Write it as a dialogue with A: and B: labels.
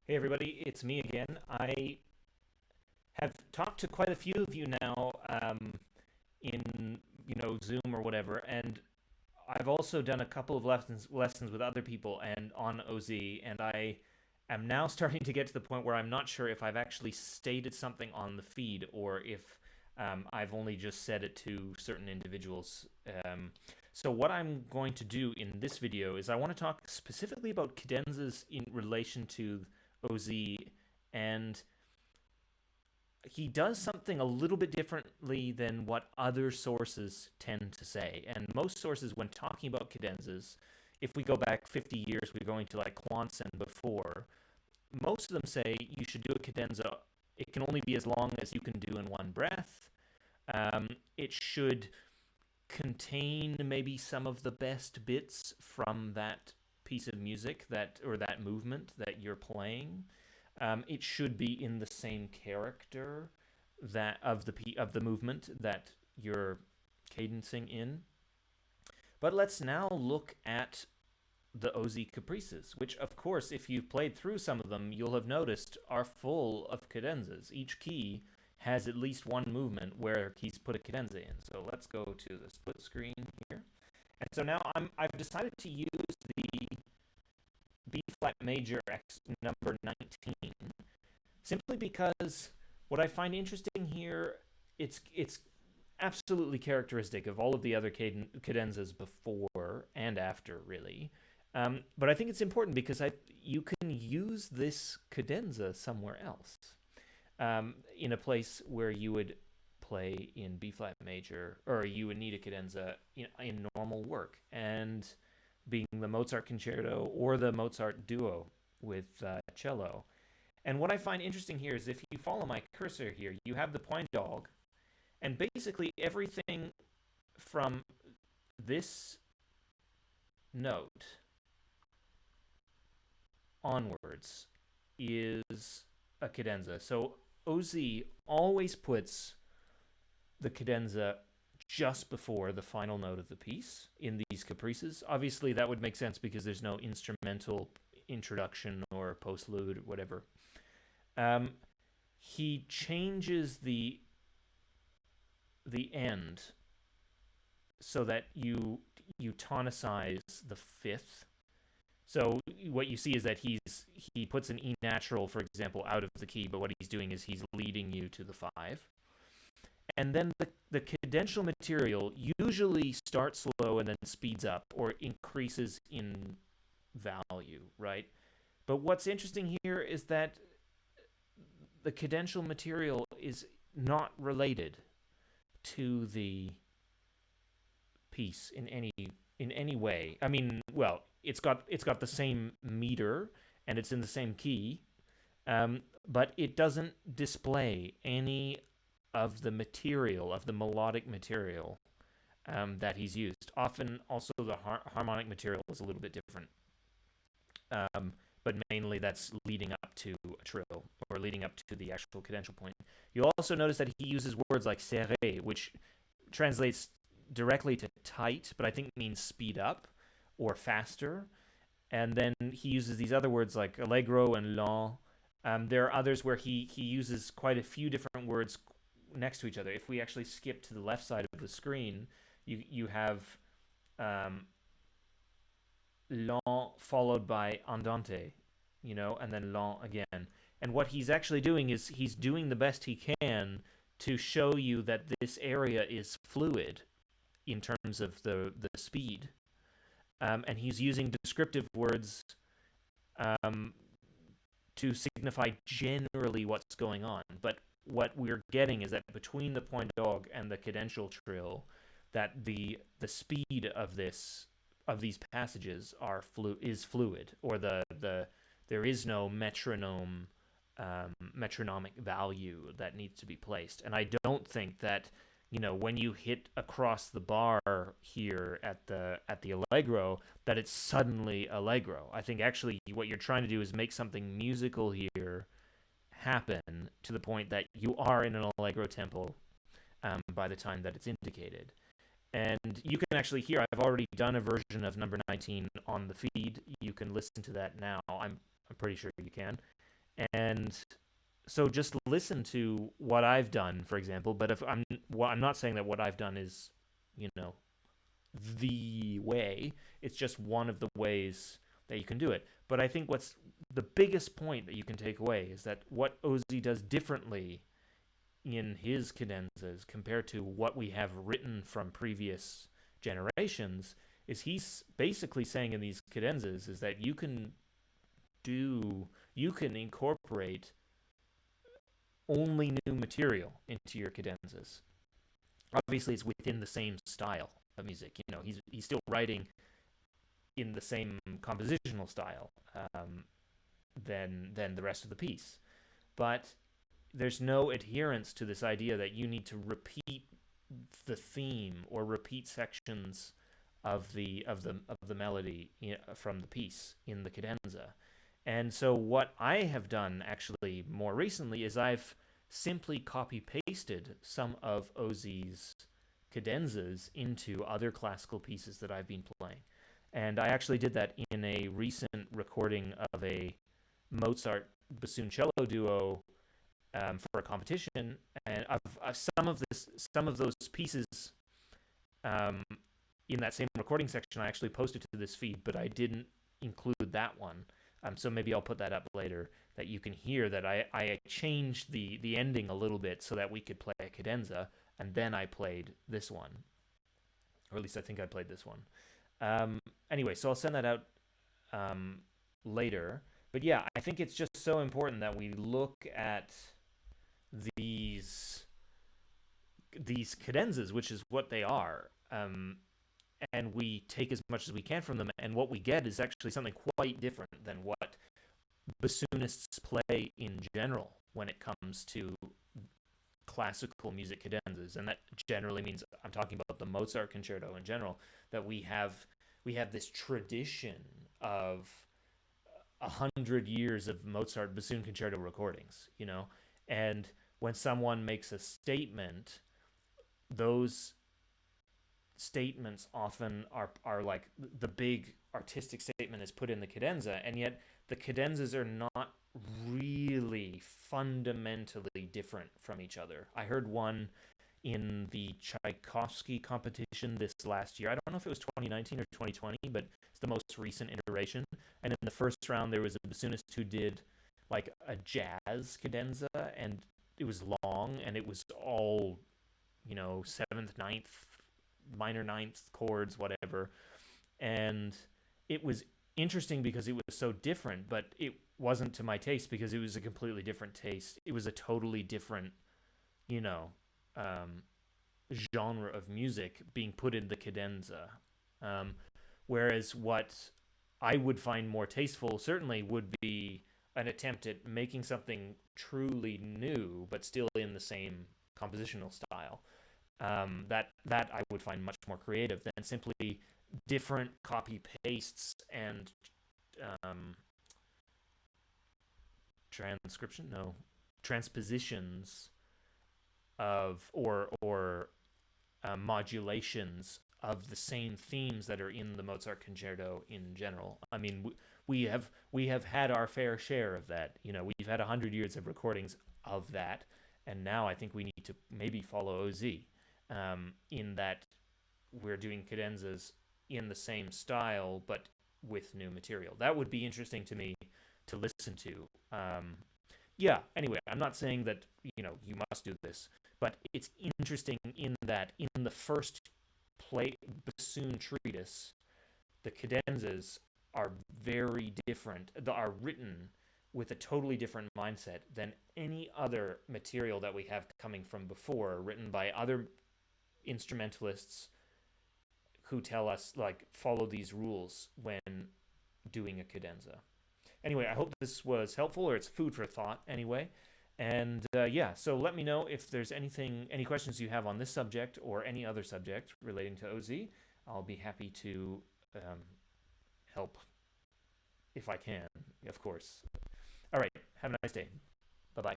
A: Hey everybody, it's me again. I have talked to quite a few of you now in Zoom or whatever, and I've also done a couple of lessons with other people and on OZ, and I am now starting to get to the point where I'm not sure if I've actually stated something on the feed or if I've only just said it to certain individuals. So what I'm going to do in this video is I want to talk specifically about cadenzas in relation to OZ, and he does something a little bit differently than what other sources tend to say. And most sources, when talking about cadenzas, if we go back 50 years, we're going to like Quansen before, most of them say you should do a cadenza. It can only be as long as you can do in one breath. It should contain maybe some of the best bits from that piece of music that movement that you're playing. It should be in the same character that of the movement that you're cadencing in. But let's now look at the OZ caprices, which, of course, if you've played through some of them, you'll have noticed are full of cadenzas. Each key has at least one movement where he's put a cadenza in. So let's go to the split screen here. And so now I've decided to use the B flat major X number 19 simply because what I find interesting here, it's absolutely characteristic of all of the other cadenzas before and after, really. But I think it's important because you can use this cadenza somewhere else, in a place where you would play in B flat major, or you would need a cadenza in normal work, and being the Mozart concerto or the Mozart duo with cello. And what I find interesting here is if you follow my cursor here, you have the point dog, and basically everything from this note onwards is a cadenza. So OZ always puts the cadenza just before the final note of the piece in these caprices. Obviously, that would make sense because there's no instrumental introduction or postlude or whatever. He changes the end so that you tonicize the fifth. So what you see is that he puts an E natural, for example, out of the key, but what he's doing is he's leading you to the five. And then the cadential material usually starts slow and then speeds up or increases in value, right? But what's interesting here is that the cadential material is not related to the piece in any way. I mean, well, it's got the same meter and it's in the same key, but it doesn't display any of the material, of the melodic material that he's used. Often, also the harmonic material is a little bit different, but mainly that's leading up to a trill or leading up to the actual cadential point. You'll also notice that he uses words like serré, which translates directly to tight, but I think means speed up or faster. And then he uses these other words like allegro and lent. There are others where he uses quite a few different words next to each other. If we actually skip to the left side of the screen, you have lent followed by andante, and then lent again. And what he's actually doing is he's doing the best he can to show you that this area is fluid in terms of the speed. And he's using descriptive words to signify generally what's going on. But what we're getting is that between the point dog and the cadential trill, that the speed of these passages is fluid, or there is no metronomic value that needs to be placed. And I don't think that when you hit across the bar here at the allegro, that it's suddenly allegro. I think actually what you're trying to do is make something musical here happen to the point that you are in an allegro tempo by the time that it's indicated. And you can actually hear, I've already done a version of number 19 on the feed. You can listen to that now. I'm pretty sure you can. And so just listen to what I've done, for example. But if I'm, well, I'm not saying that what I've done is, you know, the way. It's just one of the ways that you can do it. But I think what's the biggest point that you can take away is that what Ozzy does differently in his cadenzas compared to what we have written from previous generations is he's basically saying in these cadenzas is that you can incorporate only new material into your cadenzas. Obviously, it's within the same style of music. You know, he's still writing in the same compositional style than the rest of the piece, but there's no adherence to this idea that you need to repeat the theme or repeat sections of the melody from the piece in the cadenza. And so what I have done actually more recently is I've simply copy pasted some of Ozzy's cadenzas into other classical pieces that I've been playing. And I actually did that in a recent recording of a Mozart bassoon cello duo for a competition, and some of those pieces um, in that same recording section I actually posted to this feed, but I didn't include that one. So maybe I'll put that up later that you can hear that I changed the ending a little bit so that we could play a cadenza, and then I played this one, or at least I think I played this one. Anyway, so I'll send that out later. But yeah, I think it's just so important that we look at these these cadenzas, which is what they are, and we take as much as we can from them. And what we get is actually something quite different than what bassoonists play in general when it comes to classical music cadenzas. And that generally means I'm talking about the Mozart concerto in general. That we have this tradition of 100 years of Mozart bassoon concerto recordings, and when someone makes a statement, those statements often are like the big artistic statement is put in the cadenza, and yet the cadenzas are not really fundamentally different from each other. I heard one in the Tchaikovsky competition this last year. I don't know if it was 2019 or 2020, but it's the most recent iteration. And in the first round, there was a bassoonist who did like a jazz cadenza, and it was long, and it was all, seventh, ninth, minor ninth chords, whatever. And it was interesting because it was so different, but it wasn't to my taste because it was a completely different taste. It was a totally different, you know, um, genre of music being put in the cadenza. Um, Whereas what I would find more tasteful certainly would be an attempt at making something truly new, but still in the same compositional style. That I would find much more creative than simply different copy pastes and um, transcription, no, transpositions of or modulations of the same themes that are in the Mozart concerto in general. I mean, we have had our fair share of that. We've had 100 years of recordings of that, and now I think we need to maybe follow OZ in that we're doing cadenzas in the same style but with new material. That would be interesting to me to listen to. Yeah. Anyway, I'm not saying that you must do this, but it's interesting in that in the first play bassoon treatise, the cadenzas are very different. They are written with a totally different mindset than any other material that we have coming from before, written by other instrumentalists who tell us like follow these rules when doing a cadenza. Anyway, I hope this was helpful, or it's food for thought anyway. And yeah, so let me know if there's any questions you have on this subject or any other subject relating to OZ. I'll be happy to help if I can, of course. All right, have a nice day. Bye bye.